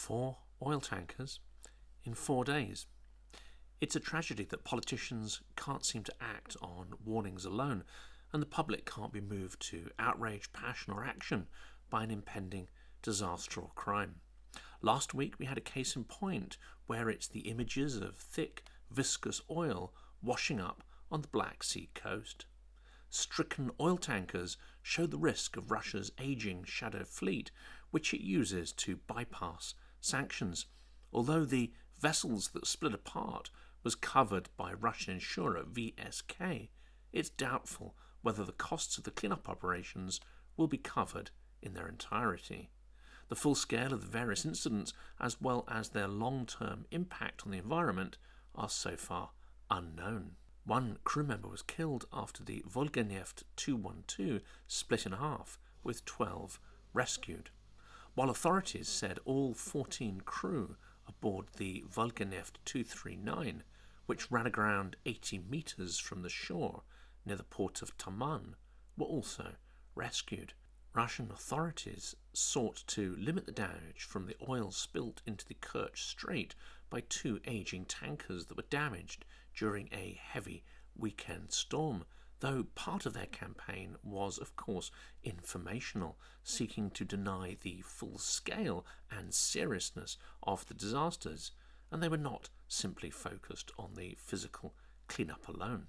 4 oil tankers in 4 days. It's a tragedy that politicians can't seem to act on warnings alone, and the public can't be moved to outrage, passion or action by an impending disaster or crime. Last week we had a case in point where it's the images of thick, viscous oil washing up on the Black Sea coast. Stricken oil tankers show the risk of Russia's aging shadow fleet, which it uses to bypass sanctions. Although the vessels that split apart was covered by Russian insurer VSK, it's doubtful whether the costs of the cleanup operations will be covered in their entirety. The full scale of the various incidents, as well as their long-term impact on the environment, are so far unknown. One crew member was killed after the Volganeft 212 split in half, with 12 rescued. While authorities said all 14 crew aboard the Volganeft 239, which ran aground 80 metres from the shore near the port of Taman, were also rescued. Russian authorities sought to limit the damage from the oil spilt into the Kerch Strait by 2 aging tankers that were damaged during a heavy weekend storm, though part of their campaign was, of course, informational, seeking to deny the full scale and seriousness of the disasters, and they were not simply focused on the physical cleanup alone.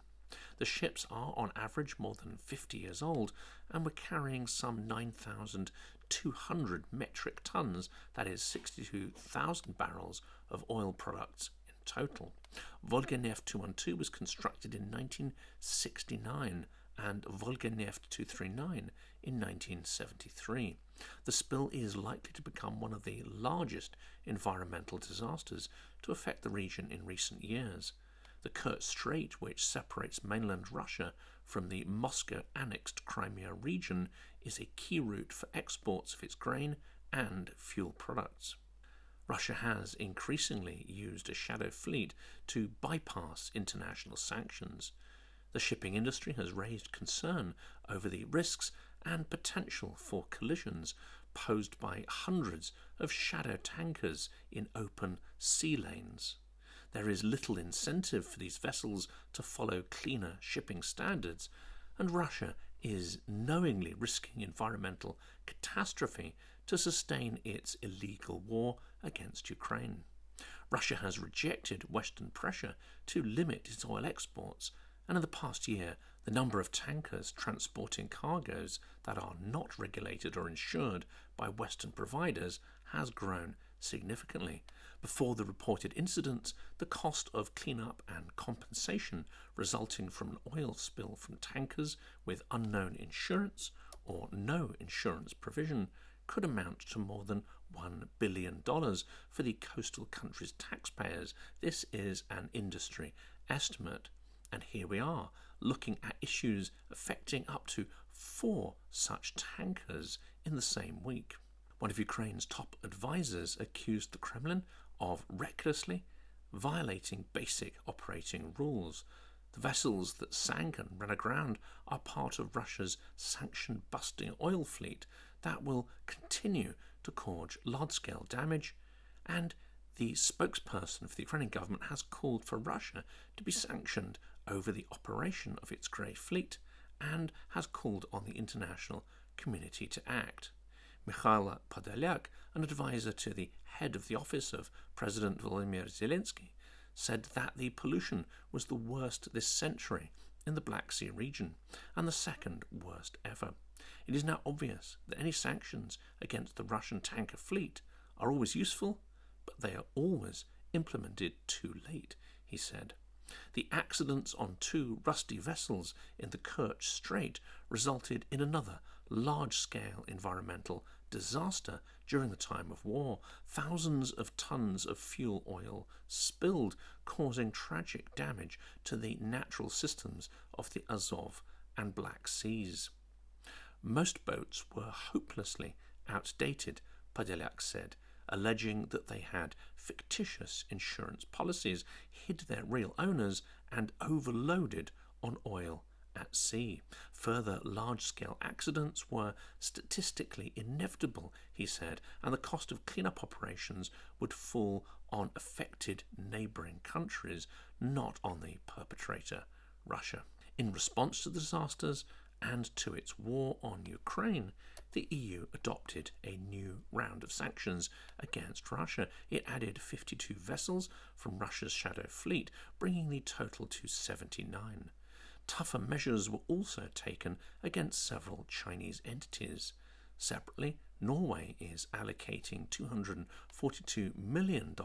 The ships are on average more than 50 years old and were carrying some 9,200 metric tons, that is 62,000 barrels of oil products in total. Volganeft 212 was constructed in 1969 and Volganeft 239 in 1973. The spill is likely to become one of the largest environmental disasters to affect the region in recent years. The Kerch Strait, which separates mainland Russia from the Moscow-annexed Crimea region, is a key route for exports of its grain and fuel products. Russia has increasingly used a shadow fleet to bypass international sanctions. The shipping industry has raised concern over the risks and potential for collisions posed by hundreds of shadow tankers in open sea lanes. There is little incentive for these vessels to follow cleaner shipping standards, and Russia is knowingly risking environmental catastrophe to sustain its illegal war against Ukraine. Russia has rejected Western pressure to limit its oil exports, and in the past year, the number of tankers transporting cargoes that are not regulated or insured by Western providers has grown significantly. Before the reported incidents, the cost of cleanup and compensation resulting from an oil spill from tankers with unknown insurance or no insurance provision could amount to more than $1 billion for the coastal country's taxpayers. This is an industry estimate. And here we are, looking at issues affecting up to 4 such tankers in the same week. One of Ukraine's top advisors accused the Kremlin of recklessly violating basic operating rules. The vessels that sank and ran aground are part of Russia's sanction-busting oil fleet that will continue to cause large-scale damage, and the spokesperson for the Ukrainian government has called for Russia to be sanctioned over the operation of its grey fleet and has called on the international community to act. Mikhail Podolyak, an advisor to the head of the office of President Volodymyr Zelensky, said that the pollution was the worst this century in the Black Sea region and the second worst ever. It is now obvious that any sanctions against the Russian tanker fleet are always useful, but they are always implemented too late, he said. The accidents on 2 rusty vessels in the Kerch Strait resulted in another large-scale environmental disaster during the time of war. Thousands of tons of fuel oil spilled, causing tragic damage to the natural systems of the Azov and Black Seas. Most boats were hopelessly outdated, Podolyak said, alleging that they had fictitious insurance policies, hid their real owners, and overloaded on oil at sea. Further large-scale accidents were statistically inevitable, he said, and the cost of clean-up operations would fall on affected neighbouring countries, not on the perpetrator, Russia. In response to the disasters and to its war on Ukraine, the EU adopted a new round of sanctions against Russia. It added 52 vessels from Russia's shadow fleet, bringing the total to 79. Tougher measures were also taken against several Chinese entities. Separately, Norway is allocating $242 million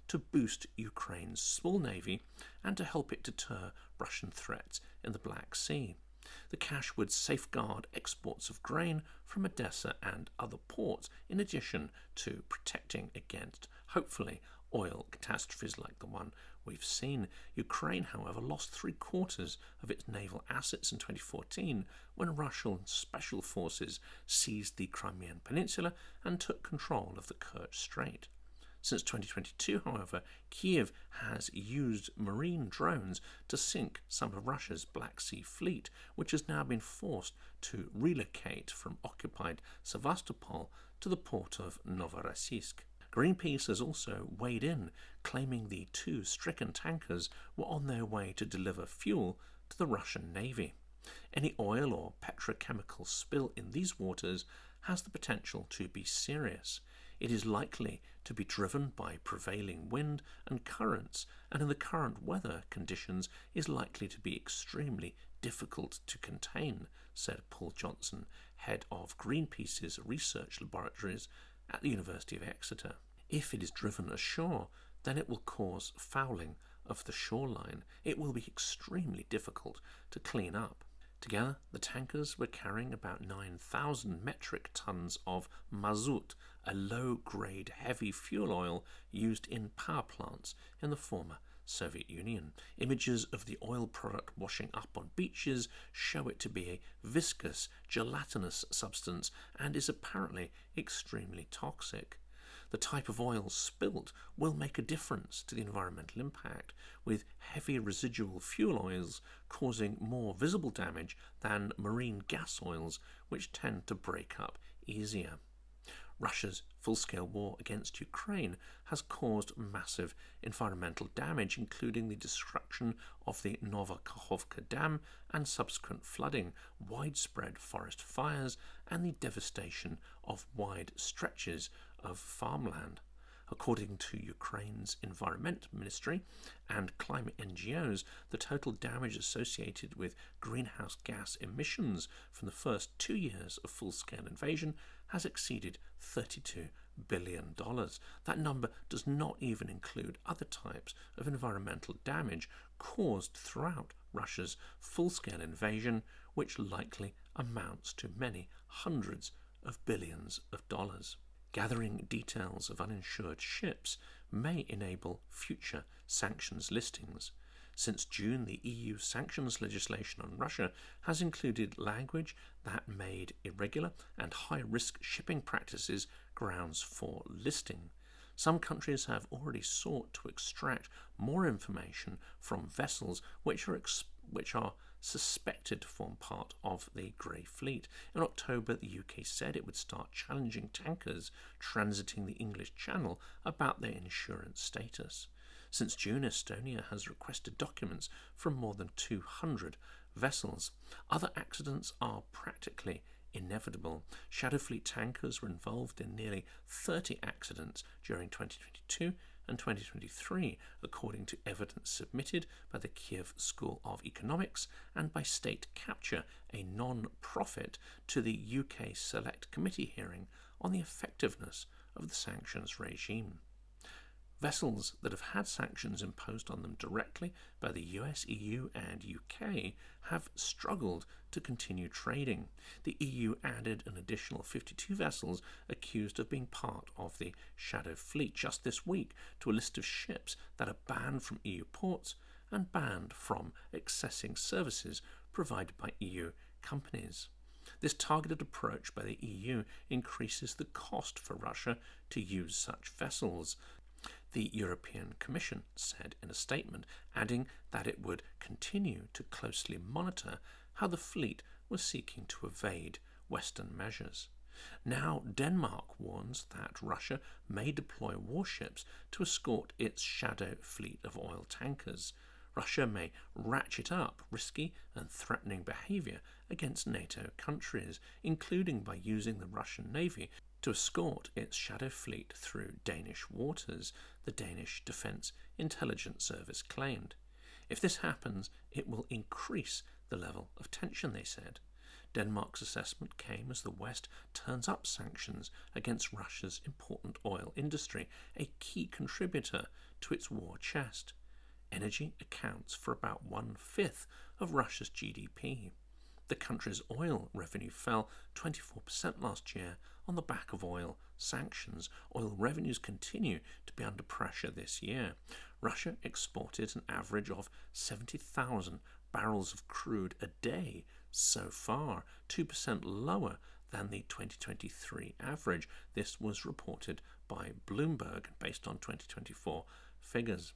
to boost Ukraine's small navy and to help it deter Russian threats in the Black Sea. The cash would safeguard exports of grain from Odessa and other ports, in addition to protecting against, hopefully, oil catastrophes like the one we've seen. Ukraine, however, lost 3/4 of its naval assets in 2014 when Russian special forces seized the Crimean Peninsula and took control of the Kerch Strait. Since 2022, however, Kiev has used marine drones to sink some of Russia's Black Sea fleet, which has now been forced to relocate from occupied Sevastopol to the port of Novorossiysk. Greenpeace has also weighed in, claiming the 2 Stricken tankers were on their way to deliver fuel to the Russian Navy. Any oil or petrochemical spill in these waters has the potential to be serious. It is likely to be driven by prevailing wind and currents, and in the current weather conditions is likely to be extremely difficult to contain, said Paul Johnson, head of Greenpeace's research laboratories at the University of Exeter. If it is driven ashore, then it will cause fouling of the shoreline. It will be extremely difficult to clean up. Together, the tankers were carrying about 9,000 metric tons of mazout, a low-grade heavy fuel oil used in power plants in the former Soviet Union. Images of the oil product washing up on beaches show it to be a viscous, gelatinous substance and is apparently extremely toxic. The type of oil spilt will make a difference to the environmental impact, with heavy residual fuel oils causing more visible damage than marine gas oils, which tend to break up easier. Russia's full-scale war against Ukraine has caused massive environmental damage, including the destruction of the Novokhovka Dam and subsequent flooding, widespread forest fires, and the devastation of wide stretches of farmland. According to Ukraine's Environment Ministry and climate NGOs, the total damage associated with greenhouse gas emissions from the first 2 years of full-scale invasion has exceeded $32 billion. That number does not even include other types of environmental damage caused throughout Russia's full-scale invasion, which likely amounts to many hundreds of billions of dollars. Gathering details of uninsured ships may enable future sanctions listings. Since June, the EU sanctions legislation on Russia has included language that made irregular and high-risk shipping practices grounds for listing. Some countries have already sought to extract more information from vessels which are suspected to form part of the Grey Fleet. In October, the UK said it would start challenging tankers transiting the English Channel about their insurance status. Since June, Estonia has requested documents from more than 200 vessels. Other accidents are practically inevitable. Shadow Fleet tankers were involved in nearly 30 accidents during 2022 and 2023, according to evidence submitted by the Kiev School of Economics and by State Capture, a non-profit, to the UK Select Committee hearing on the effectiveness of the sanctions regime. Vessels that have had sanctions imposed on them directly by the US, EU and UK have struggled to continue trading. The EU added an additional 52 vessels accused of being part of the Shadow Fleet just this week to a list of ships that are banned from EU ports and banned from accessing services provided by EU companies. This targeted approach by the EU increases the cost for Russia to use such vessels, the European Commission said in a statement, adding that it would continue to closely monitor how the fleet was seeking to evade Western measures. Now Denmark warns that Russia may deploy warships to escort its shadow fleet of oil tankers. Russia may ratchet up risky and threatening behaviour against NATO countries, including by using the Russian Navy to escort its shadow fleet through Danish waters, the Danish Defence Intelligence Service claimed. If this happens, it will increase the level of tension, they said. Denmark's assessment came as the West turns up sanctions against Russia's important oil industry, a key contributor to its war chest. Energy accounts for about 1/5 of Russia's GDP. The country's oil revenue fell 24% last year on the back of oil sanctions. Oil revenues continue to be under pressure this year. Russia exported an average of 70,000 barrels of crude a day so far, 2% lower than the 2023 average. This was reported by Bloomberg based on 2024 figures.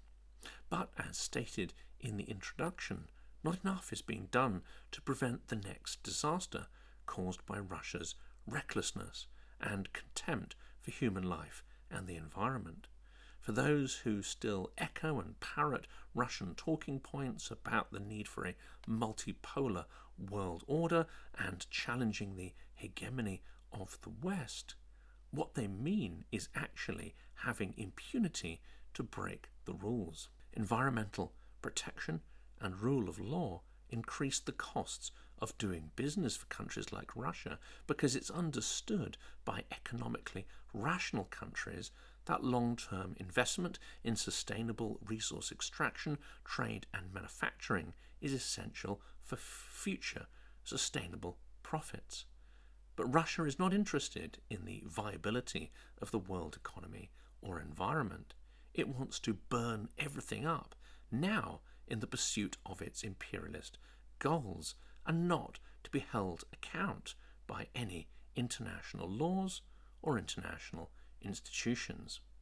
But as stated in the introduction, not enough is being done to prevent the next disaster caused by Russia's recklessness and contempt for human life and the environment. For those who still echo and parrot Russian talking points about the need for a multipolar world order and challenging the hegemony of the West, what they mean is actually having impunity to break the rules. Environmental protection and rule of law increase the costs of doing business for countries like Russia because it's understood by economically rational countries that long-term investment in sustainable resource extraction, trade and manufacturing is essential for future sustainable profits. But Russia is not interested in the viability of the world economy or environment. It wants to burn everything up now in the pursuit of its imperialist goals and not to be held account by any international laws or international institutions.